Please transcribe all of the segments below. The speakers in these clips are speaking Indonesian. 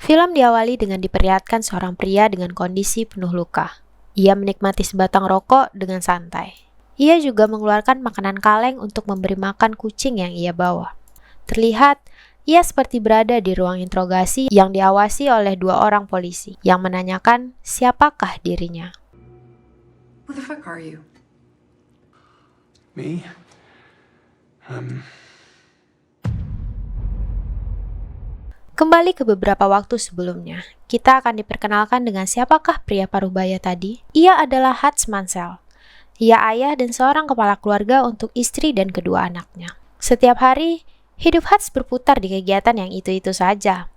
Film diawali dengan diperlihatkan seorang pria dengan kondisi penuh luka. Ia menikmati sebatang rokok dengan santai. Ia juga mengeluarkan makanan kaleng untuk memberi makan kucing yang ia bawa. Terlihat, ia seperti berada di ruang interogasi yang diawasi oleh 2 orang polisi yang menanyakan siapakah dirinya. Who the fuck are you? Me? Kembali ke beberapa waktu sebelumnya, kita akan diperkenalkan dengan siapakah pria parubaya tadi. Ia adalah Hutz Mansell. Ia ayah dan seorang kepala keluarga untuk istri dan kedua anaknya. Setiap hari, hidup Hutz berputar di kegiatan yang itu-itu saja.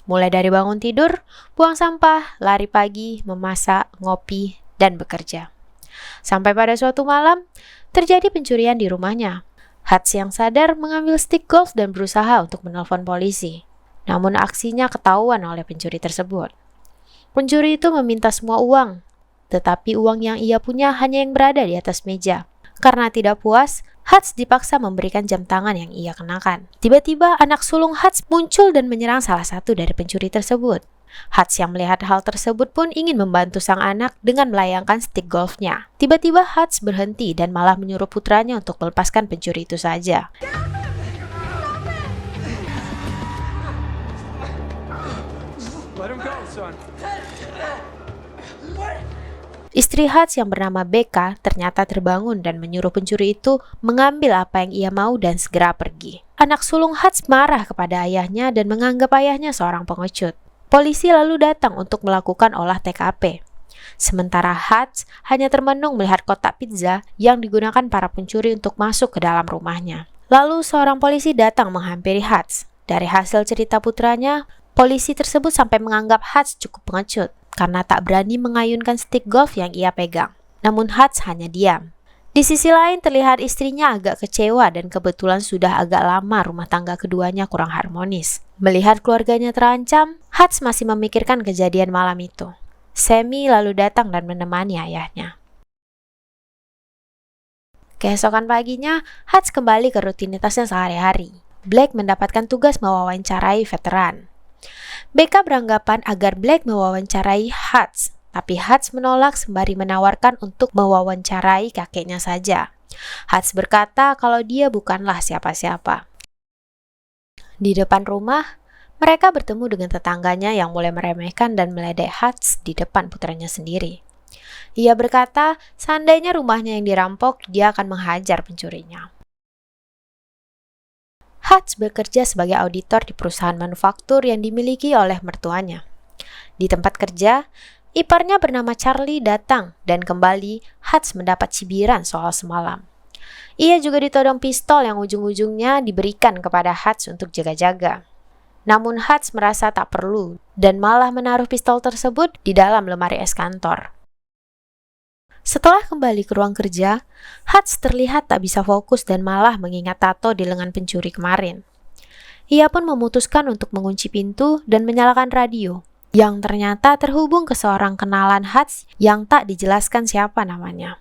Mulai dari bangun tidur, buang sampah, lari pagi, memasak, ngopi, dan bekerja. Sampai pada suatu malam, terjadi pencurian di rumahnya. Hutz yang sadar mengambil stick golf dan berusaha untuk menelpon polisi. Namun aksinya ketahuan oleh pencuri tersebut. Pencuri itu meminta semua uang, tetapi uang yang ia punya hanya yang berada di atas meja. Karena tidak puas, Hutz dipaksa memberikan jam tangan yang ia kenakan. Tiba-tiba anak sulung Hutz muncul dan menyerang salah satu dari pencuri tersebut. Hutz yang melihat hal tersebut pun ingin membantu sang anak dengan melayangkan stick golfnya. Tiba-tiba Hutz berhenti dan malah menyuruh putranya untuk melepaskan pencuri itu saja. Let him go, son. Istri Hutz yang bernama Becca ternyata terbangun dan menyuruh pencuri itu mengambil apa yang ia mau dan segera pergi. Anak sulung Hutz marah kepada ayahnya dan menganggap ayahnya seorang pengecut. Polisi lalu datang untuk melakukan olah TKP. Sementara Hutz hanya termenung melihat kotak pizza yang digunakan para pencuri untuk masuk ke dalam rumahnya. Lalu seorang polisi datang menghampiri Hutz. Dari hasil cerita putranya, polisi tersebut sampai menganggap Hutz cukup pengecut karena tak berani mengayunkan stick golf yang ia pegang. Namun Hutz hanya diam. Di sisi lain terlihat istrinya agak kecewa dan kebetulan sudah agak lama rumah tangga keduanya kurang harmonis. Melihat keluarganya terancam, Hutz masih memikirkan kejadian malam itu. Sammy lalu datang dan menemani ayahnya. Keesokan paginya, Hutz kembali ke rutinitasnya sehari-hari. Blake mendapatkan tugas mewawancarai veteran. Becca beranggapan agar Blake mewawancarai Hutz, tapi Hutz menolak sembari menawarkan untuk mewawancarai kakeknya saja. Hutz berkata kalau dia bukanlah siapa-siapa. Di depan rumah, mereka bertemu dengan tetangganya yang mulai meremehkan dan meledek Hutz di depan putranya sendiri. Ia berkata seandainya rumahnya yang dirampok, dia akan menghajar pencurinya. Hutz bekerja sebagai auditor di perusahaan manufaktur yang dimiliki oleh mertuanya. Di tempat kerja, iparnya bernama Charlie datang dan kembali Hutz mendapat cibiran soal semalam. Ia juga ditodong pistol yang ujung-ujungnya diberikan kepada Hutz untuk jaga-jaga. Namun Hutz merasa tak perlu dan malah menaruh pistol tersebut di dalam lemari es kantor. Setelah kembali ke ruang kerja, Hutz terlihat tak bisa fokus dan malah mengingat tato di lengan pencuri kemarin. Ia pun memutuskan untuk mengunci pintu dan menyalakan radio, yang ternyata terhubung ke seorang kenalan Hutz yang tak dijelaskan siapa namanya.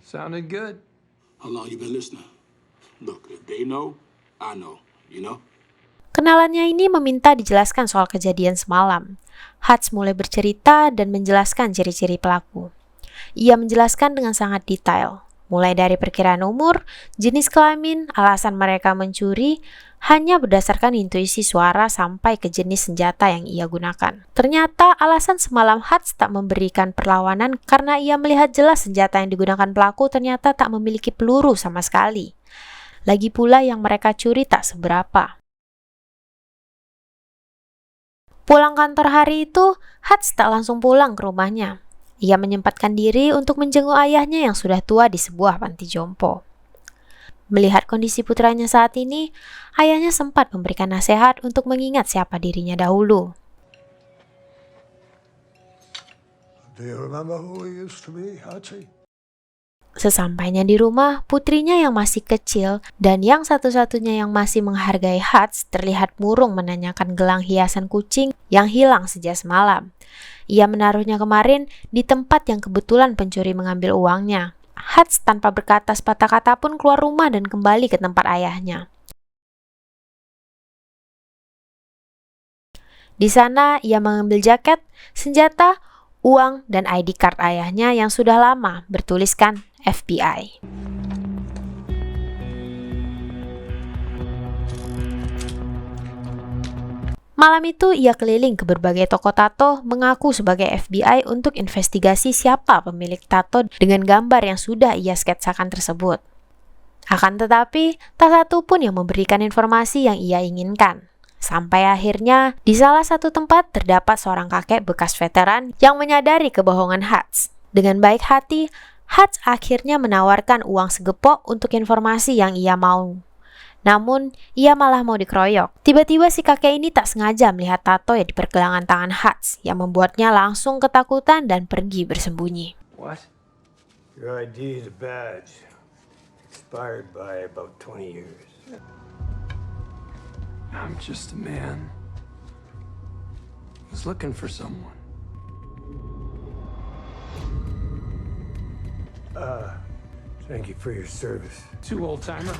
Sounded good. How long you been listening? Look, if they know, I know, you know? Kenalannya ini meminta dijelaskan soal kejadian semalam. Hutz mulai bercerita dan menjelaskan ciri-ciri pelaku. Ia menjelaskan dengan sangat detail, mulai dari perkiraan umur, jenis kelamin, alasan mereka mencuri, hanya berdasarkan intuisi suara sampai ke jenis senjata yang ia gunakan. Ternyata alasan semalam Hutz tak memberikan perlawanan karena ia melihat jelas senjata yang digunakan pelaku ternyata tak memiliki peluru sama sekali. Lagi pula yang mereka curi tak seberapa. Pulang kantor hari itu, Hutz tak langsung pulang ke rumahnya. Ia menyempatkan diri untuk menjenguk ayahnya yang sudah tua di sebuah panti jompo. Melihat kondisi putranya saat ini, ayahnya sempat memberikan nasihat untuk mengingat siapa dirinya dahulu. Do you remember who we used to be, Hutchie? Sesampainya di rumah, putrinya yang masih kecil dan yang satu-satunya yang masih menghargai Hutz terlihat murung menanyakan gelang hiasan kucing yang hilang sejak semalam. Ia menaruhnya kemarin di tempat yang kebetulan pencuri mengambil uangnya. Hutz tanpa berkata sepatah kata pun keluar rumah dan kembali ke tempat ayahnya. Di sana ia mengambil jaket, senjata, uang, dan ID card ayahnya yang sudah lama bertuliskan FBI. Malam itu ia keliling ke berbagai toko tato mengaku sebagai FBI untuk investigasi siapa pemilik tato dengan gambar yang sudah ia sketsakan tersebut. Akan tetapi, tak satu pun yang memberikan informasi yang ia inginkan. Sampai akhirnya, di salah satu tempat terdapat seorang kakek bekas veteran yang menyadari kebohongan Hutz. Dengan baik hati, Hutz akhirnya menawarkan uang segepok untuk informasi yang ia mau. Namun, ia malah mau dikeroyok. Tiba-tiba si kakek ini tak sengaja melihat tato yang di pergelangan tangan Hutz yang membuatnya langsung ketakutan dan pergi bersembunyi. What? Your ID is a badge. Expired by about 20 years. I'm just a man. Was looking for someone. Thank you for your service. Too old-timer.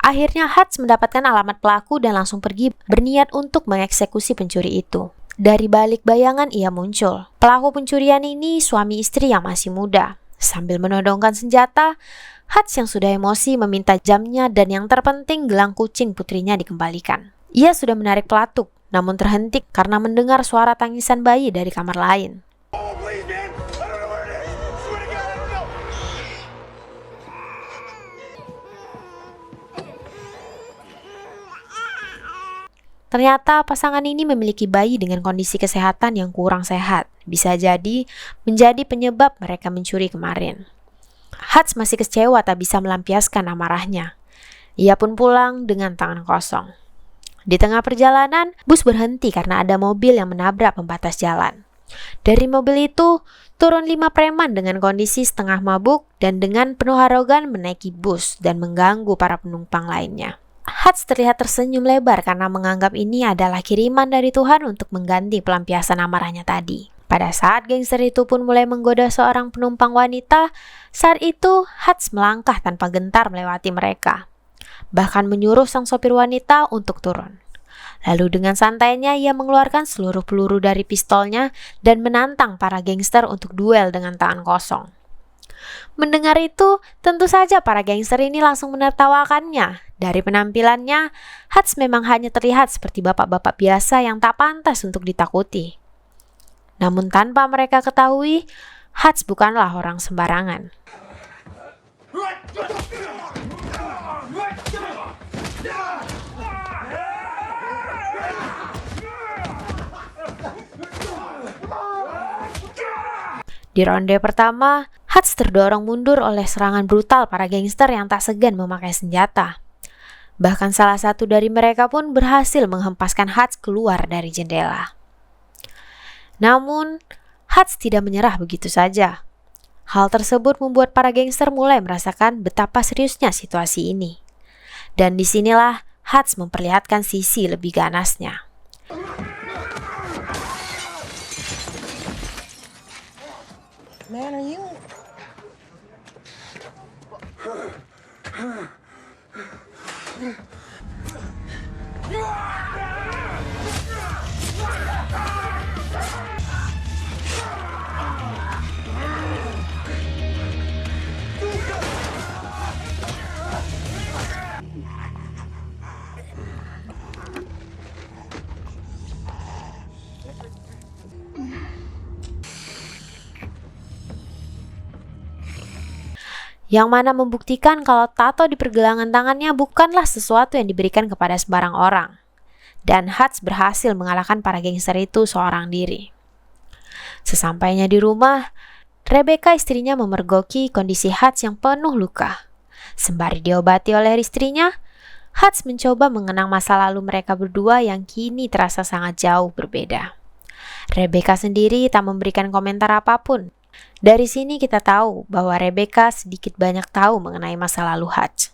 Akhirnya Hutz mendapatkan alamat pelaku dan langsung pergi berniat untuk mengeksekusi pencuri itu. Dari balik bayangan ia muncul. Pelaku pencurian ini suami istri yang masih muda. Sambil menodongkan senjata, Hutz yang sudah emosi meminta jamnya dan yang terpenting gelang kucing putrinya dikembalikan. Ia sudah menarik pelatuk, namun terhenti karena mendengar suara tangisan bayi dari kamar lain. Ternyata pasangan ini memiliki bayi dengan kondisi kesehatan yang kurang sehat. Bisa jadi menjadi penyebab mereka mencuri kemarin. Hutz masih kecewa tak bisa melampiaskan amarahnya. Ia pun pulang dengan tangan kosong. Di tengah perjalanan, bus berhenti karena ada mobil yang menabrak pembatas jalan. Dari mobil itu, turun 5 preman dengan kondisi setengah mabuk dan dengan penuh arogan menaiki bus dan mengganggu para penumpang lainnya. Hutz terlihat tersenyum lebar karena menganggap ini adalah kiriman dari Tuhan untuk mengganti pelampiasan amarahnya tadi. Pada saat gangster itu pun mulai menggoda seorang penumpang wanita, saat itu Hutz melangkah tanpa gentar melewati mereka. Bahkan menyuruh sang sopir wanita untuk turun. Lalu dengan santainya ia mengeluarkan seluruh peluru dari pistolnya dan menantang para gangster untuk duel dengan tangan kosong. Mendengar itu, tentu saja para gangster ini langsung menertawakannya. Dari penampilannya, Hutz memang hanya terlihat seperti bapak-bapak biasa yang tak pantas untuk ditakuti. Namun tanpa mereka ketahui, Hutz bukanlah orang sembarangan. Di ronde pertama, Hutz terdorong mundur oleh serangan brutal para gangster yang tak segan memakai senjata. Bahkan salah satu dari mereka pun berhasil menghempaskan Hutz keluar dari jendela. Namun, Hutz tidak menyerah begitu saja. Hal tersebut membuat para gangster mulai merasakan betapa seriusnya situasi ini. Dan disinilah Hutz memperlihatkan sisi lebih ganasnya. Man, are you... Yang mana membuktikan kalau tato di pergelangan tangannya bukanlah sesuatu yang diberikan kepada sembarang orang. Dan Hutz berhasil mengalahkan para gangster itu seorang diri. Sesampainya di rumah, Rebecca istrinya memergoki kondisi Hutz yang penuh luka. Sembari diobati oleh istrinya, Hutz mencoba mengenang masa lalu mereka berdua yang kini terasa sangat jauh berbeda. Rebecca sendiri tak memberikan komentar apapun. Dari sini kita tahu bahwa Rebecca sedikit banyak tahu mengenai masa lalu Hutz.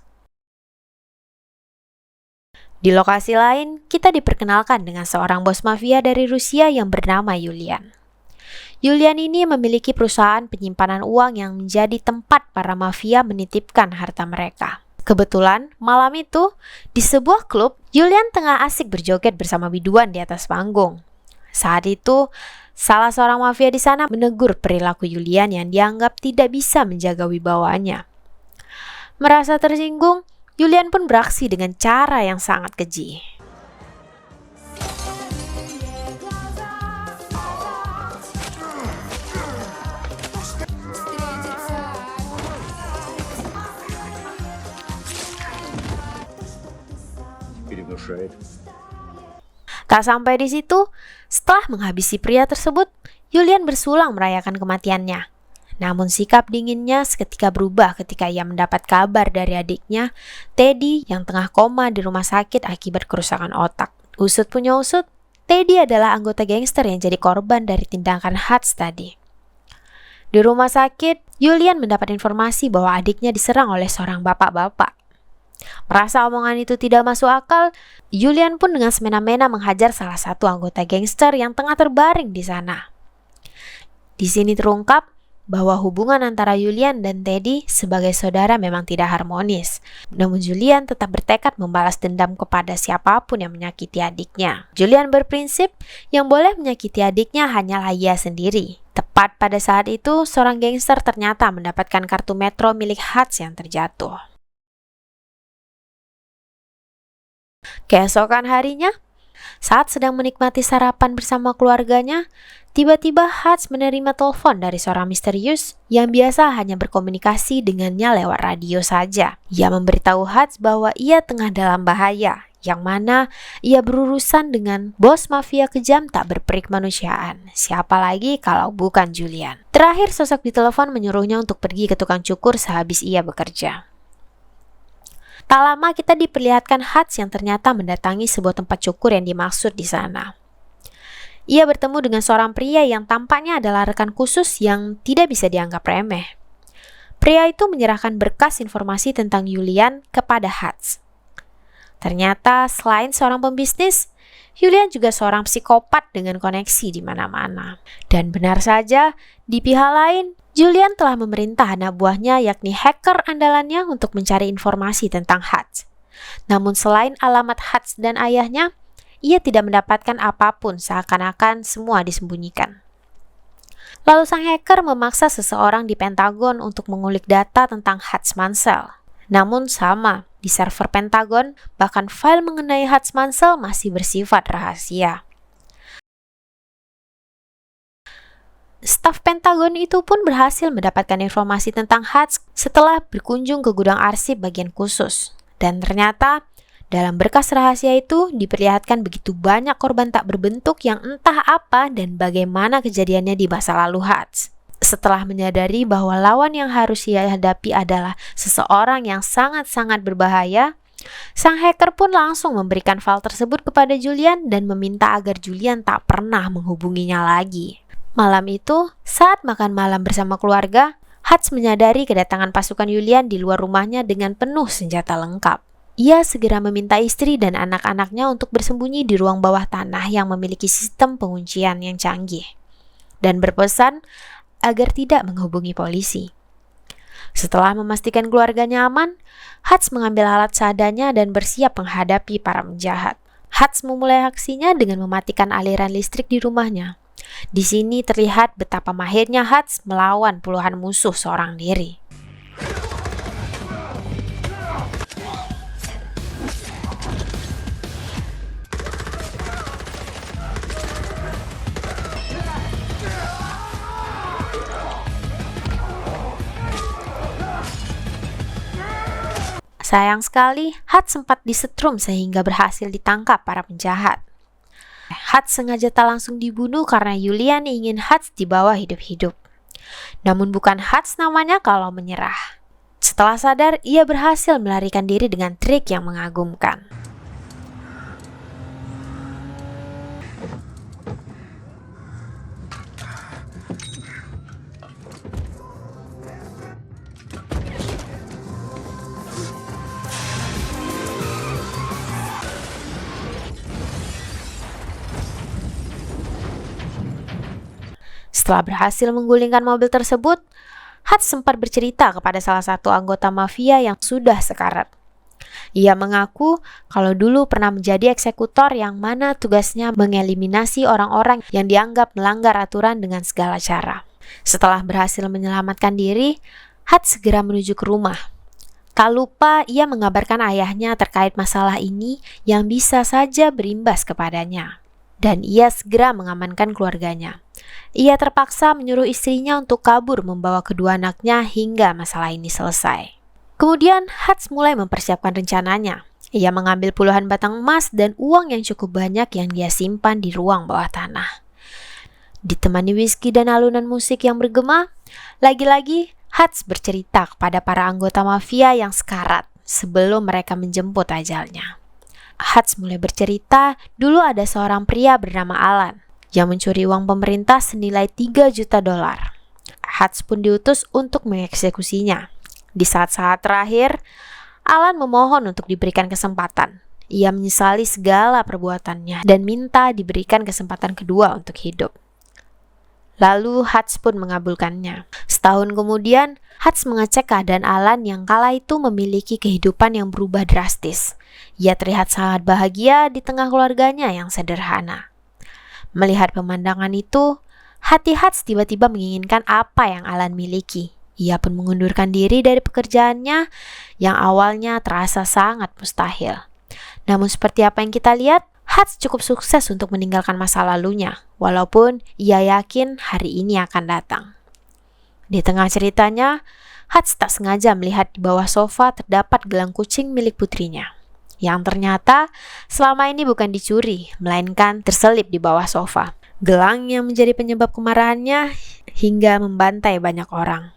Di lokasi lain, kita diperkenalkan dengan seorang bos mafia dari Rusia yang bernama Yulian. Julian ini memiliki perusahaan penyimpanan uang yang menjadi tempat para mafia menitipkan harta mereka. Kebetulan, malam itu, di sebuah klub, Julian tengah asik berjoget bersama biduan di atas panggung. Saat itu, salah seorang mafia di sana menegur perilaku Julian yang dianggap tidak bisa menjaga wibawanya. Merasa tersinggung, Julian pun beraksi dengan cara yang sangat keji. Tak sampai di situ, setelah menghabisi pria tersebut, Julian bersulang merayakan kematiannya. Namun sikap dinginnya seketika berubah ketika ia mendapat kabar dari adiknya, Teddy, yang tengah koma di rumah sakit akibat kerusakan otak. Usut punya usut, Teddy adalah anggota gangster yang jadi korban dari tindakan Hutz tadi. Di rumah sakit, Julian mendapat informasi bahwa adiknya diserang oleh seorang bapak-bapak. Merasa omongan itu tidak masuk akal, Julian pun dengan semena-mena menghajar salah satu anggota gangster yang tengah terbaring di sana. Di sini terungkap bahwa hubungan antara Julian dan Teddy sebagai saudara memang tidak harmonis. Namun Julian tetap bertekad membalas dendam kepada siapapun yang menyakiti adiknya. Julian berprinsip yang boleh menyakiti adiknya hanyalah ia sendiri. Tepat pada saat itu, seorang gangster ternyata mendapatkan kartu metro milik Hutz yang terjatuh. Keesokan harinya, saat sedang menikmati sarapan bersama keluarganya, tiba-tiba Hutz menerima telepon dari seorang misterius yang biasa hanya berkomunikasi dengannya lewat radio saja. Ia memberitahu Hutz bahwa ia tengah dalam bahaya, yang mana ia berurusan dengan bos mafia kejam tak berperik manusiaan. Siapa lagi kalau bukan Julian. Terakhir, sosok di telepon menyuruhnya untuk pergi ke tukang cukur sehabis ia bekerja. Tak lama kita diperlihatkan Hutz yang ternyata mendatangi sebuah tempat cukur yang dimaksud di sana. Ia bertemu dengan seorang pria yang tampaknya adalah rekan khusus yang tidak bisa dianggap remeh. Pria itu menyerahkan berkas informasi tentang Julian kepada Hutz. Ternyata selain seorang pembisnis, Julian juga seorang psikopat dengan koneksi di mana-mana. Dan benar saja, di pihak lain, Julian telah memerintah anak buahnya yakni hacker andalannya untuk mencari informasi tentang Hutz. Namun selain alamat Hutz dan ayahnya, ia tidak mendapatkan apapun, seakan-akan semua disembunyikan. Lalu sang hacker memaksa seseorang di Pentagon untuk mengulik data tentang Hutz Mansell. Namun sama, di server Pentagon, bahkan file mengenai Hutz Mansell masih bersifat rahasia. Staf Pentagon itu pun berhasil mendapatkan informasi tentang Hutz setelah berkunjung ke gudang arsip bagian khusus. Dan ternyata, dalam berkas rahasia itu diperlihatkan begitu banyak korban tak berbentuk yang entah apa dan bagaimana kejadiannya di masa lalu Hutz. Setelah menyadari bahwa lawan yang harus ia hadapi adalah seseorang yang sangat-sangat berbahaya, sang hacker pun langsung memberikan file tersebut kepada Julian dan meminta agar Julian tak pernah menghubunginya lagi. Malam itu, saat makan malam bersama keluarga, Hutz menyadari kedatangan pasukan Julian di luar rumahnya dengan penuh senjata lengkap. Ia segera meminta istri dan anak-anaknya untuk bersembunyi di ruang bawah tanah yang memiliki sistem penguncian yang canggih, dan berpesan agar tidak menghubungi polisi. Setelah memastikan keluarganya aman, Hutz mengambil alat seadanya dan bersiap menghadapi para penjahat. Hutz memulai aksinya dengan mematikan aliran listrik di rumahnya. Di sini terlihat betapa mahirnya Hutz melawan puluhan musuh seorang diri. Sayang sekali, Hutz sempat disetrum sehingga berhasil ditangkap para penjahat. Hutz sengaja tak langsung dibunuh karena Julian ingin Hutz dibawa hidup-hidup. Namun bukan Hutz namanya kalau menyerah. Setelah sadar, ia berhasil melarikan diri dengan trik yang mengagumkan. Setelah berhasil menggulingkan mobil tersebut, Hutz sempat bercerita kepada salah satu anggota mafia yang sudah sekarat. Ia mengaku kalau dulu pernah menjadi eksekutor yang mana tugasnya mengeliminasi orang-orang yang dianggap melanggar aturan dengan segala cara. Setelah berhasil menyelamatkan diri, Hutz segera menuju ke rumah. Tak lupa ia mengabarkan ayahnya terkait masalah ini yang bisa saja berimbas kepadanya. Dan ia segera mengamankan keluarganya. Ia terpaksa menyuruh istrinya untuk kabur membawa kedua anaknya hingga masalah ini selesai. Kemudian Hutz mulai mempersiapkan rencananya. Ia mengambil puluhan batang emas dan uang yang cukup banyak yang dia simpan di ruang bawah tanah. Ditemani whisky dan alunan musik yang bergema, lagi-lagi Hutz bercerita kepada para anggota mafia yang sekarat sebelum mereka menjemput ajalnya. Hutz mulai bercerita, dulu ada seorang pria bernama Alan yang mencuri uang pemerintah senilai $3 juta. Hutz pun diutus untuk mengeksekusinya. Di saat-saat terakhir, Alan memohon untuk diberikan kesempatan. Ia menyesali segala perbuatannya dan minta diberikan kesempatan kedua untuk hidup. Lalu Hutz pun mengabulkannya. Setahun kemudian, Hutz mengecek keadaan Alan yang kala itu memiliki kehidupan yang berubah drastis. Ia terlihat sangat bahagia di tengah keluarganya yang sederhana. Melihat pemandangan itu, hati Hutz tiba-tiba menginginkan apa yang Alan miliki. Ia pun mengundurkan diri dari pekerjaannya yang awalnya terasa sangat mustahil. Namun seperti apa yang kita lihat, Hutz cukup sukses untuk meninggalkan masa lalunya, walaupun ia yakin hari ini akan datang. Di tengah ceritanya, Hutz tak sengaja melihat di bawah sofa terdapat gelang kucing milik putrinya, yang ternyata selama ini bukan dicuri, melainkan terselip di bawah sofa. Gelang yang menjadi penyebab kemarahannya hingga membantai banyak orang.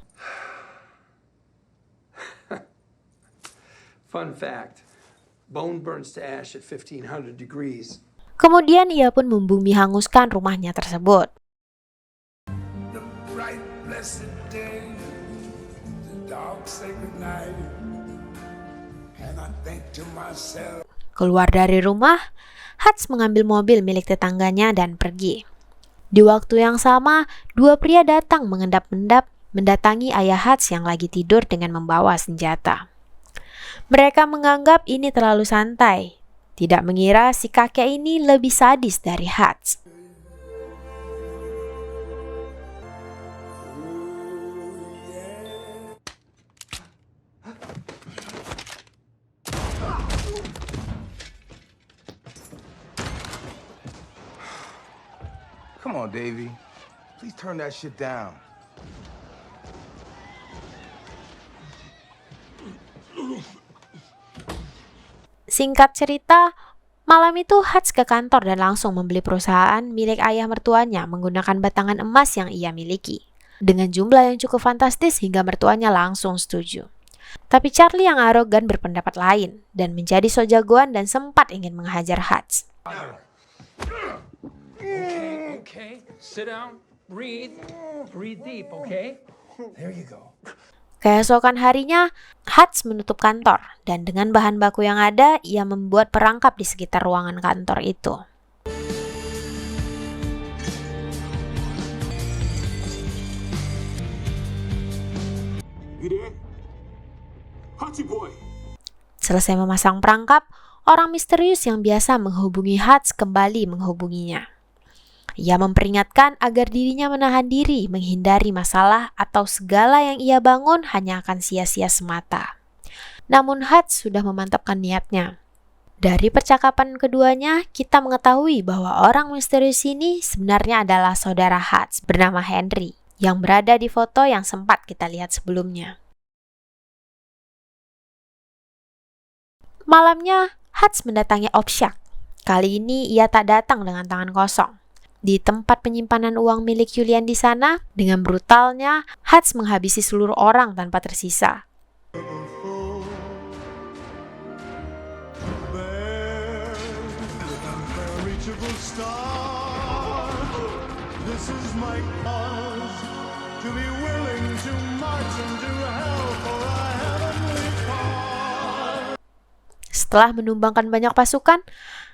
Fun fact, bone burns to ash at 1500 degrees. Kemudian ia pun membumi hanguskan rumahnya tersebut. The bright, blessed day, the dark, sacred night, and I think to myself. Keluar dari rumah, Hutz mengambil mobil milik tetangganya dan pergi. Di waktu yang sama, dua pria datang mengendap-endap mendatangi ayah Hutz yang lagi tidur dengan membawa senjata. Mereka menganggap ini terlalu santai, tidak mengira si kakek ini lebih sadis dari Hutz. Come on, Davey. Please turn that shit down. Singkat cerita, malam itu Hutz ke kantor dan langsung membeli perusahaan milik ayah mertuanya menggunakan batangan emas yang ia miliki. Dengan jumlah yang cukup fantastis hingga mertuanya langsung setuju. Tapi Charlie yang arogan berpendapat lain dan menjadi so jagoan dan sempat ingin menghajar Hutz. Okay, sit down, breathe deep, okay? There you go. Keesokan harinya, Hutz menutup kantor dan dengan bahan baku yang ada, ia membuat perangkap di sekitar ruangan kantor itu. You there? Hutchie boy. Selesai memasang perangkap, orang misterius yang biasa menghubungi Hutz kembali menghubunginya. Ia memperingatkan agar dirinya menahan diri, menghindari masalah atau segala yang ia bangun hanya akan sia-sia semata. Namun Hutz sudah memantapkan niatnya. Dari percakapan keduanya, kita mengetahui bahwa orang misterius ini sebenarnya adalah saudara Hutz bernama Henry, yang berada di foto yang sempat kita lihat sebelumnya. Malamnya, Hutz mendatangi Opshak. Kali ini ia tak datang dengan tangan kosong. Di tempat penyimpanan uang milik Julian di sana, dengan brutalnya, Hutz menghabisi seluruh orang tanpa tersisa. Setelah menumbangkan banyak pasukan,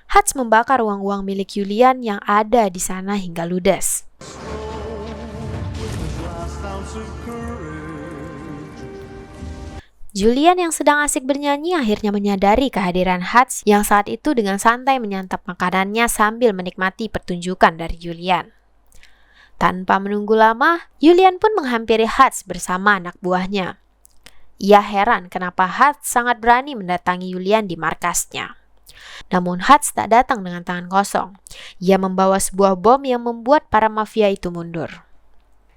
Hutz membakar uang-uang milik Julian yang ada di sana hingga ludes. Julian yang sedang asik bernyanyi akhirnya menyadari kehadiran Hutch yang saat itu dengan santai menyantap makanannya sambil menikmati pertunjukan dari Julian. Tanpa menunggu lama, Julian pun menghampiri Hutch bersama anak buahnya. Ia heran kenapa Hutch sangat berani mendatangi Julian di markasnya. Namun Hutch tak datang dengan tangan kosong. Ia membawa sebuah bom yang membuat para mafia itu mundur.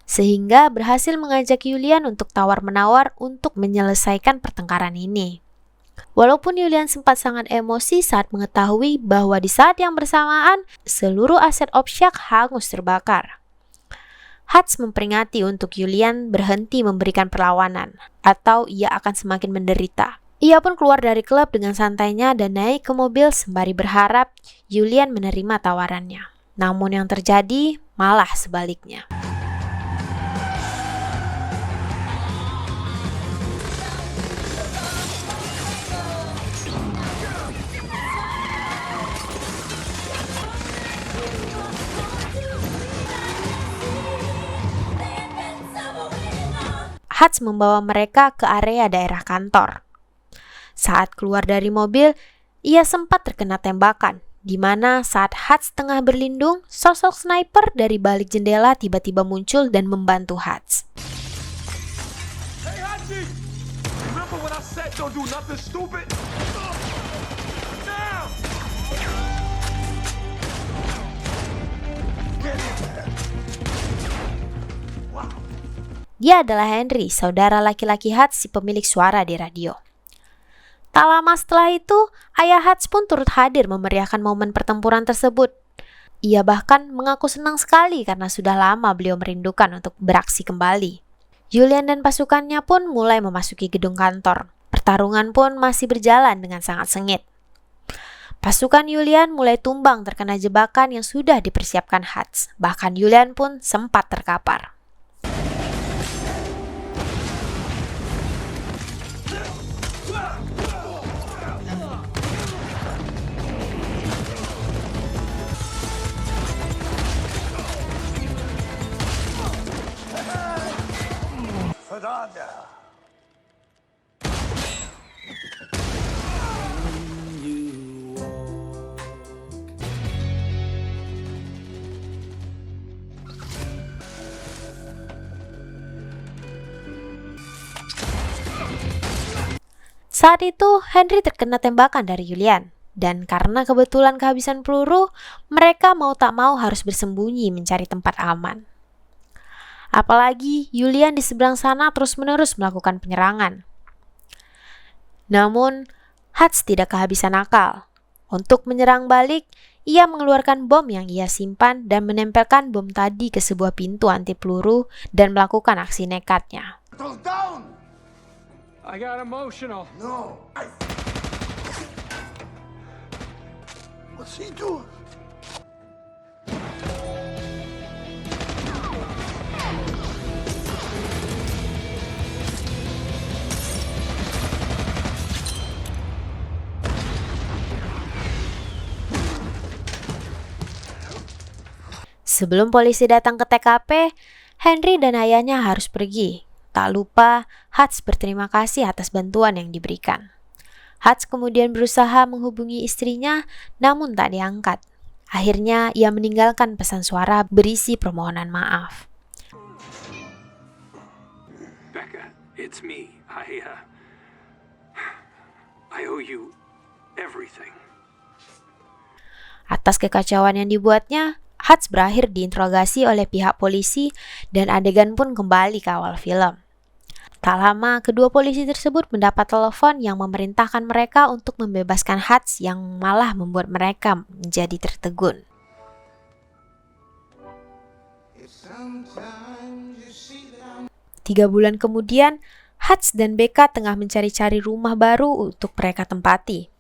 Sehingga berhasil mengajak Julian untuk tawar-menawar untuk menyelesaikan pertengkaran ini. Walaupun Julian sempat sangat emosi saat mengetahui bahwa di saat yang bersamaan, seluruh aset Opshak hangus terbakar. Hutch memperingati untuk Julian berhenti memberikan perlawanan, atau ia akan semakin menderita. Ia pun keluar dari klub dengan santainya dan naik ke mobil sembari berharap Julian menerima tawarannya. Namun yang terjadi malah sebaliknya. Hutch membawa mereka ke area daerah kantor. Saat keluar dari mobil, ia sempat terkena tembakan, di mana saat Hutch tengah berlindung, sosok sniper dari balik jendela tiba-tiba muncul dan membantu Hutch. Hey, Hachi! Remember when I said don't do nothing stupid? Now! Get in there. Wow. Dia adalah Henry, saudara laki-laki Hutch si pemilik suara di radio. Tak lama setelah itu, ayah Hutch pun turut hadir memeriahkan momen pertempuran tersebut. Ia bahkan mengaku senang sekali karena sudah lama beliau merindukan untuk beraksi kembali. Julian dan pasukannya pun mulai memasuki gedung kantor. Pertarungan pun masih berjalan dengan sangat sengit. Pasukan Julian mulai tumbang terkena jebakan yang sudah dipersiapkan Hutch. Bahkan Julian pun sempat terkapar. Fernanda. Saat itu, Henry terkena tembakan dari Julian. Dan karena kebetulan kehabisan peluru, mereka mau tak mau harus bersembunyi mencari tempat aman. Apalagi Julian di seberang sana terus-menerus melakukan penyerangan. Namun, Hutch tidak kehabisan akal. Untuk menyerang balik, ia mengeluarkan bom yang ia simpan dan menempelkan bom tadi ke sebuah pintu anti peluru dan melakukan aksi nekatnya. Throws down! I got emotional. No. What's he doing? Sebelum polisi datang ke TKP, Henry dan ayahnya harus pergi. Tak lupa, Hutch berterima kasih atas bantuan yang diberikan. Hutch kemudian berusaha menghubungi istrinya, namun tak diangkat. Akhirnya, ia meninggalkan pesan suara berisi permohonan maaf. Becca, it's me. I owe you everything. Atas kekacauan yang dibuatnya, Hutch berakhir diinterogasi oleh pihak polisi dan adegan pun kembali ke awal film. Tak lama, kedua polisi tersebut mendapat telepon yang memerintahkan mereka untuk membebaskan Hutch yang malah membuat mereka menjadi tertegun. Tiga bulan kemudian, Hutch dan Becca tengah mencari-cari rumah baru untuk mereka tempati.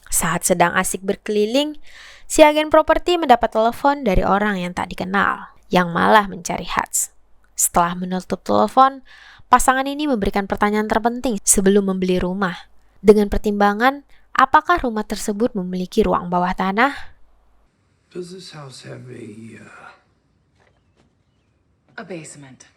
Saat sedang asik berkeliling, si agen properti mendapat telepon dari orang yang tak dikenal, yang malah mencari Hutch. Setelah menutup telepon, pasangan ini memberikan pertanyaan terpenting sebelum membeli rumah. Dengan pertimbangan, apakah rumah tersebut memiliki ruang bawah tanah? Does this house have A basement.